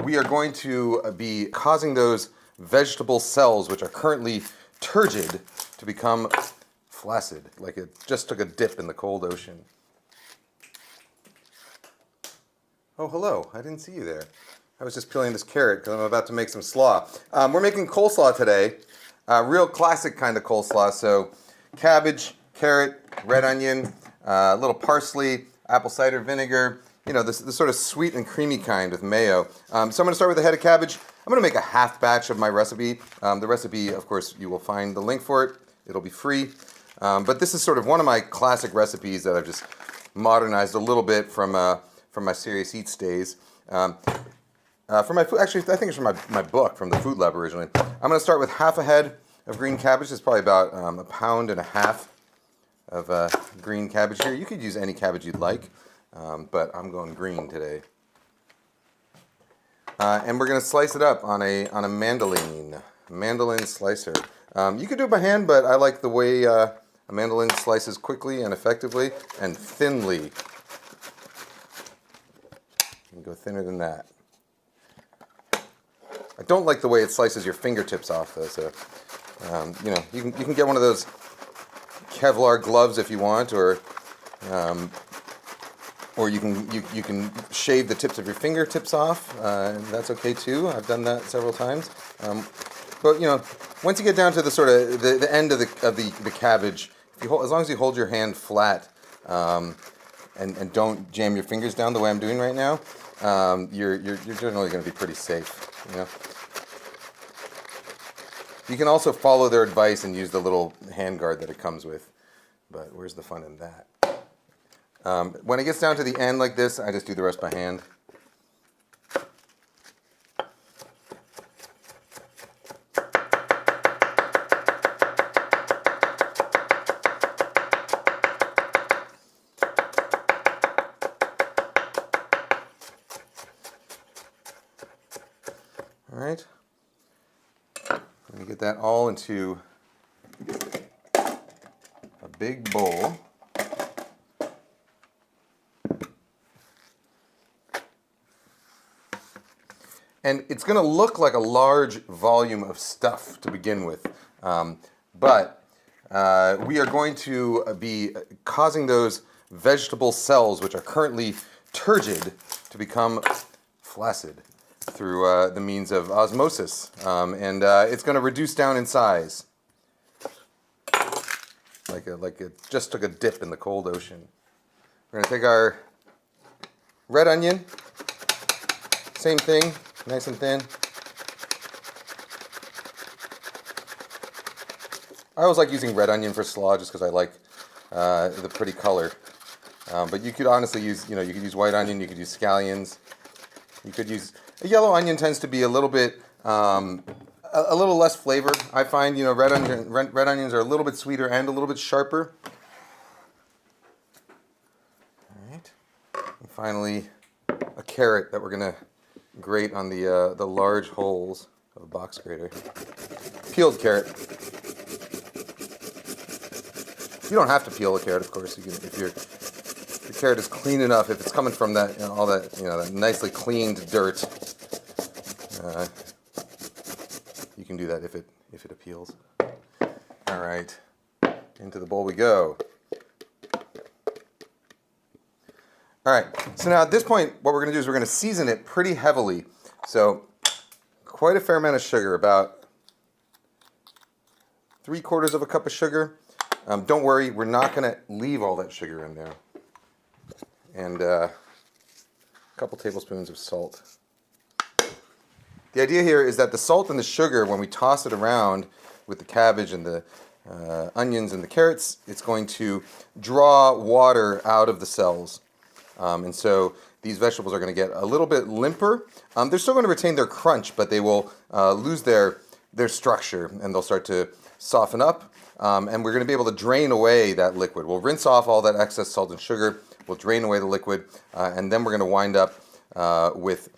we are going to be causing those vegetable cells, which are currently turgid, to become flaccid, like it just took a dip in the cold ocean. Oh, hello. I didn't see you there. I was just peeling this carrot because I'm about to make some slaw. We're making coleslaw today. Real classic kind of coleslaw. So cabbage, carrot, red onion, a little parsley, apple cider vinegar, you know, this sort of sweet and creamy kind with mayo. So I'm going to start with a head of cabbage. I'm going to make a half batch of my recipe. The recipe, of course, you will find the link for it. It'll be free. But this is sort of one of my classic recipes that I've just modernized a little bit from my Serious Eats days. For my food, actually, I think it's from my book, from the Food Lab originally. I'm going to start with half a head of green cabbage. It's probably about 1.5 pounds of green cabbage here. You could use any cabbage you'd like, but I'm going green today. And we're going to slice it up on a mandoline slicer. You could do it by hand, but I like the way a mandoline slices quickly and effectively and thinly. You can go thinner than that. I don't like the way it slices your fingertips off, though. So, you know, you can get one of those Kevlar gloves if you want, or you can shave the tips of your fingertips off. And that's okay too. I've done that several times. But you know, once you get down to the sort of the end of the cabbage, as long as you hold your hand flat and don't jam your fingers down the way I'm doing right now, you're generally going to be pretty safe. You know. You can also follow their advice and use the little hand guard that it comes with, but where's the fun in that? When it gets down to the end like this, I just do the rest by hand. All right. Let me get that all into a big bowl. And it's going to look like a large volume of stuff to begin with. But we are going to be causing those vegetable cells, which are currently turgid, to become flaccid through the means of osmosis. And it's going to reduce down in size. Like it just took a dip in the cold ocean. We're going to take our red onion, same thing, nice and thin. I always like using red onion for slaw just because I like the pretty color. But you could honestly use, you could use white onion, you could use scallions, you could use... A yellow onion tends to be a little bit, a little less flavor. I find, red onions are a little bit sweeter and a little bit sharper. All right. And finally, a carrot that we're going to grate on the large holes of a box grater. Peeled carrot. You don't have to peel a carrot, of course. You can, if the carrot is clean enough, if it's coming from that, all that, that nicely cleaned dirt. You can do that if it appeals. All right, into the bowl we go. All right, so now at this point, what we're going to do is we're going to season it pretty heavily. So quite a fair amount of sugar, about 3/4 cup of sugar. Don't worry, we're not going to leave all that sugar in there. And a couple tablespoons of salt. The idea here is that the salt and the sugar, when we toss it around with the cabbage and the onions and the carrots, it's going to draw water out of the cells. And so these vegetables are going to get a little bit limper. They're still going to retain their crunch, but they will lose their structure, and they'll start to soften up. And we're going to be able to drain away that liquid. We'll rinse off all that excess salt and sugar. We'll drain away the liquid, and then we're going to wind up with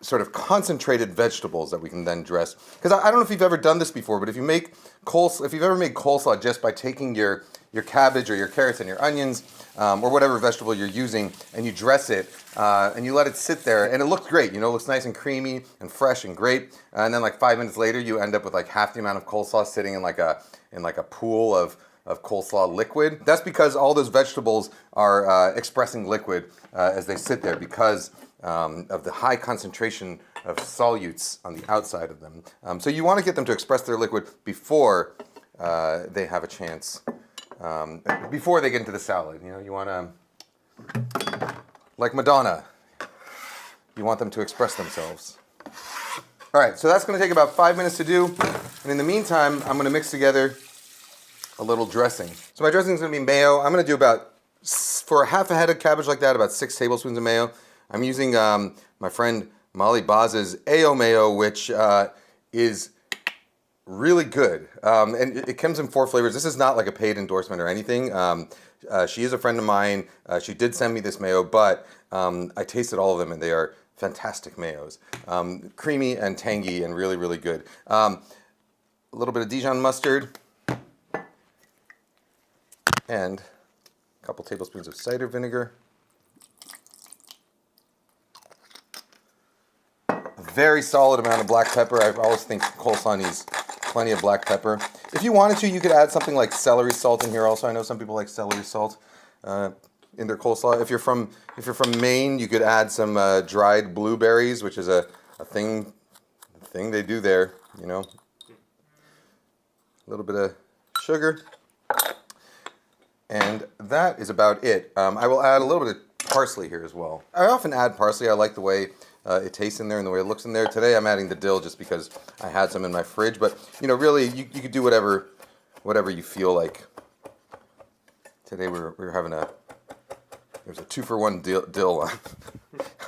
sort of concentrated vegetables that we can then dress. Because I don't know if you've ever done this before, but if you've ever made coleslaw just by taking your your cabbage or your carrots and your onions, or whatever vegetable you're using, and you dress it, and you let it sit there, and it looks great. You know, it looks nice and creamy and fresh and great. And then like 5 minutes later, you end up with like half the amount of coleslaw sitting in like a pool of coleslaw liquid. That's because all those vegetables are expressing liquid as they sit there because of the high concentration of solutes on the outside of them. So you want to get them to express their liquid before they have a chance, before they get into the salad. You know, you want to, like Madonna, you want them to express themselves. All right, so that's going to take about 5 minutes to do. And in the meantime, I'm going to mix together a little dressing. So my dressing is going to be mayo. I'm going to do about, for half a head of cabbage like that, about 6 tablespoons of mayo. I'm using my friend Molly Baz's AO mayo, which is really good. And it comes in 4 flavors. This is not like a paid endorsement or anything. She is a friend of mine. She did send me this mayo, but I tasted all of them and they are fantastic mayos. Creamy and tangy and really, really good. A little bit of Dijon mustard and a couple tablespoons of cider vinegar. A very solid amount of black pepper. I always think coleslaw needs plenty of black pepper. If you wanted to, you could add something like celery salt in here also. I know some people like celery salt in their coleslaw. If you're from Maine, you could add some dried blueberries, which is a thing they do there, you know. A little bit of sugar. And that is about it. I will add a little bit of parsley here as well. I often add parsley. I like the way it tastes in there and the way it looks in there. Today I'm adding the dill just because I had some in my fridge. But, you know, really, you could do whatever you feel like. Today we're having there's a 2-for-1 dill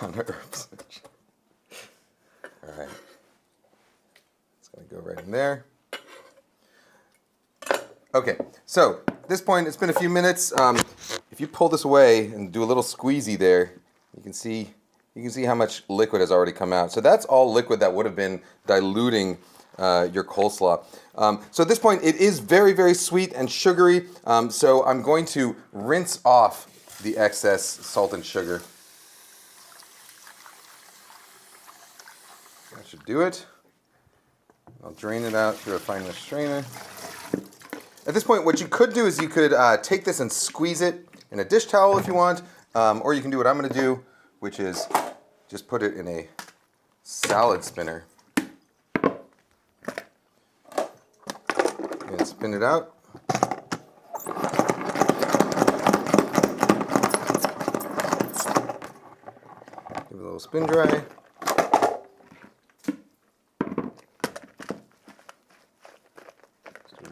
on herbs. All right. It's going to go right in there. Okay, so at this point, it's been a few minutes. If you pull this away and do a little squeezy there, you can see how much liquid has already come out. So that's all liquid that would have been diluting your coleslaw. So at this point, it is very, very sweet and sugary. So I'm going to rinse off the excess salt and sugar. That should do it. I'll drain it out through a fine mesh strainer. At this point, what you could do is you could take this and squeeze it in a dish towel if you want, or you can do what I'm going to do, which is just put it in a salad spinner and spin it out. Give it a little spin dry.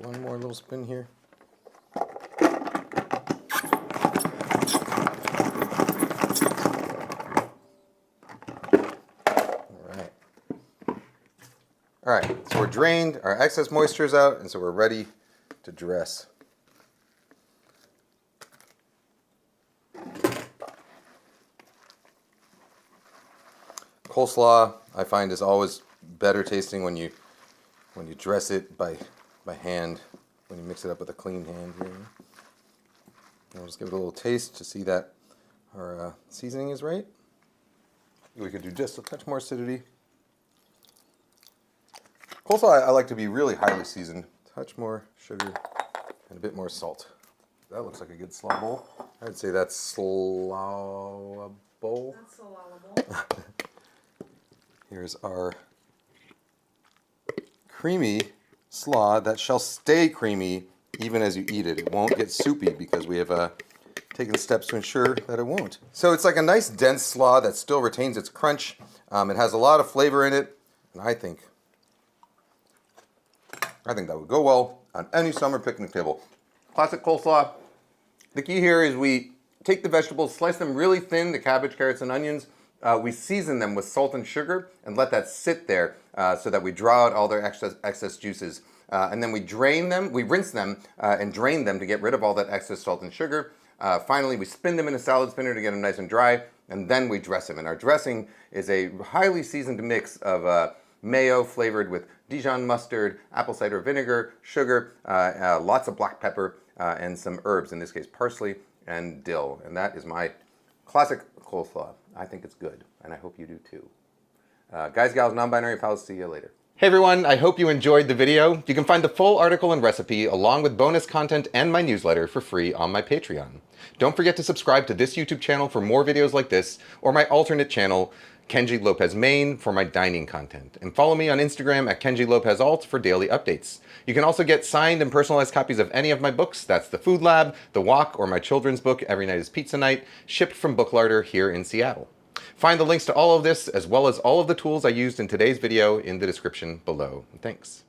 One more little spin here. All right, so we're drained, our excess moisture is out, and so we're ready to dress. Coleslaw, I find, is always better tasting when you dress it by hand, when you mix it up with a clean hand here. I'll just give it a little taste to see that our seasoning is right. We could do just a touch more acidity. Coleslaw, I like to be really highly seasoned. A touch more sugar and a bit more salt. That looks like a good slaw bowl. I'd say that's slaw bowl. That's slaw bowl. Here's our creamy slaw that shall stay creamy even as you eat it. It won't get soupy because we have taken steps to ensure that it won't. So it's like a nice dense slaw that still retains its crunch. It has a lot of flavor in it, and I think that would go well on any summer picnic table. Classic coleslaw. The key here is we take the vegetables, slice them really thin, the cabbage, carrots, and onions. We season them with salt and sugar and let that sit there so that we draw out all their excess juices. And then we drain them, we rinse them and drain them to get rid of all that excess salt and sugar. Finally, we spin them in a salad spinner to get them nice and dry, and then we dress them. And our dressing is a highly seasoned mix of mayo flavored with Dijon mustard, apple cider vinegar, sugar, lots of black pepper, and some herbs, in this case parsley and dill. And that is my classic coleslaw. I think it's good, and I hope you do too. Guys, gals, non-binary pals, see you later. Hey everyone, I hope you enjoyed the video. You can find the full article and recipe along with bonus content and my newsletter for free on my Patreon. Don't forget to subscribe to this YouTube channel for more videos like this, or my alternate channel, Kenji Lopez Main, for my dining content. And follow me on Instagram at Kenji López-Alt for daily updates. You can also get signed and personalized copies of any of my books. That's The Food Lab, The Walk, or my children's book, Every Night is Pizza Night, shipped from Book Larder here in Seattle. Find the links to all of this, as well as all of the tools I used in today's video, in the description below. Thanks.